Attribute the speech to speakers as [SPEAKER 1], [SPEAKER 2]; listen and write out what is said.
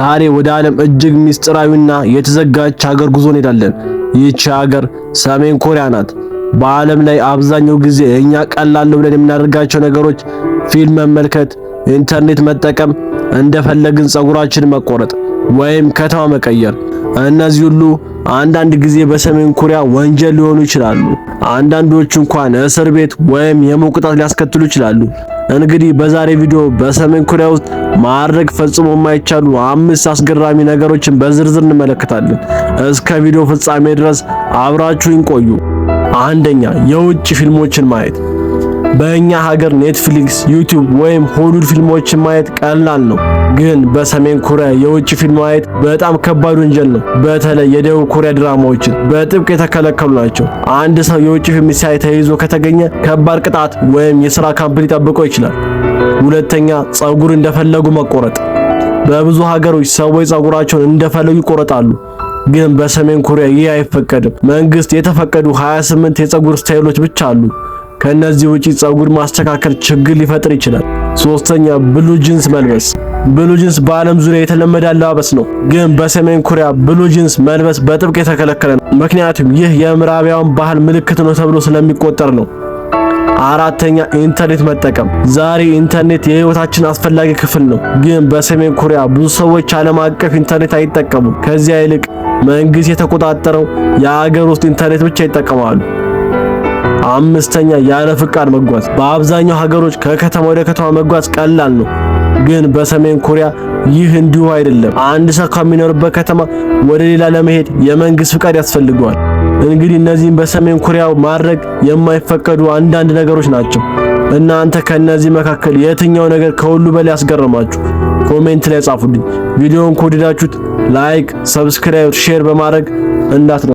[SPEAKER 1] ዛሬ ወደ ዓለም እጅግ ሚስጥራዊና የተዘጋች ሀገር ጉዞ እንሄዳለን። ይህች ሀገር ሰሜን ኮሪያ ናት። በዓለም ላይ አብዛኛው ጊዜ እኛ ቀላል ነው ብለን የምናደርጋቸው ነገሮች ፊልም መመልከት፣ ኢንተርኔት መጠቀም፣ እንደፈለግን ጸጉራችን መቆረጥ ወይም ከተማ መቀየር፣ እነዚህ ሁሉ አንዳንድ ጊዜ በሰሜን ኮሪያ ወንጀል ሊሆኑ ይችላሉ። አንዳንዶቹ እንኳን እስር ቤት ወይም የሞት ቅጣት ሊያስከትሉ ይችላሉ። እንግዲህ በዛሬ ቪዲዮ በሰሜን ኮሪያ ውስጥ ማድረግ ፈጽሞ የማይቻሉ 5 አስገራሚ ነገሮችን በዝርዝር እንመለከታለን። እስከ ቪዲዮ ፍጻሜ ድረስ አብራችሁን ቆዩ። አንደኛ፣ የውጭ ፊልሞችን ማየት። በእኛ ሀገር ኔትፍሊክስ፣ ዩቲዩብ ወይም ሆሊውድ ፊልሞችን ማየት ቀላል ነው፣ ግን በሰሜን ኮሪያ የውጭ ፊልም ማየት በጣም ከባድ ወንጀል ነው። በተለይ የደቡብ ኮሪያ ድራማዎችን በጥብቅ የተከለከሉ ናቸው። አንድ ሰው የውጭ ፊልም ሲያይ ተይዞ ከተገኘ ከባድ ቅጣት ወይም የሥራ ካምፕ ሊጠብቀው ይችላል። ሁለተኛ፣ ጸጉር እንደፈለጉ መቆረጥ። በብዙ ሀገሮች ሰዎች ጸጉራቸውን እንደፈለጉ ይቆረጣሉ፣ ግን በሰሜን ኮሪያ ይህ አይፈቀድም። መንግስት የተፈቀዱ 28 የጸጉር ስታይሎች ብቻ አሉ። ከነዚህ ውጪ ጸጉር ማስተካከል ችግር ሊፈጥር ይችላል። ሶስተኛ፣ ብሉ ጂንስ መልበስ። ብሉ ጂንስ በዓለም ዙሪያ የተለመደ አለባበስ ነው፣ ግን በሰሜን ኮሪያ ብሉ ጂንስ መልበስ በጥብቅ የተከለከለ ነው። ምክንያቱም ይህ የምዕራባውያን ባህል ምልክት ነው ተብሎ ስለሚቆጠር ነው። አራተኛ፣ ኢንተርኔት መጠቀም። ዛሬ ኢንተርኔት የህይወታችን አስፈላጊ ክፍል ነው፣ ግን በሰሜን ኮሪያ ብዙ ሰዎች ዓለም አቀፍ ኢንተርኔት አይጠቀሙም። ከዚያ ይልቅ መንግስት የተቆጣጠረው የሀገር ውስጥ ኢንተርኔት ብቻ ይጠቀማሉ። አምስተኛ፣ ያለ ፍቃድ መጓዝ። በአብዛኛው ሀገሮች ከከተማ ወደ ከተማ መጓዝ ቀላል ነው፣ ግን በሰሜን ኮሪያ ይህ እንዲሁ አይደለም። አንድ ሰው ከሚኖርበት ከተማ ወደ ሌላ ለመሄድ የመንግስት ፍቃድ ያስፈልገዋል። እንግዲህ እነዚህም በሰሜን ኮሪያ ማድረግ የማይፈቀዱ አንዳንድ ነገሮች ናቸው። እናንተ ከነዚህ መካከል የትኛው ነገር ከሁሉ በላይ ያስገረማችሁ? ኮሜንት ላይ ጻፉልኝ። ቪዲዮውን ከወደዳችሁት ላይክ፣ ሰብስክራይብ፣ ሼር በማድረግ እንዳትረሱ።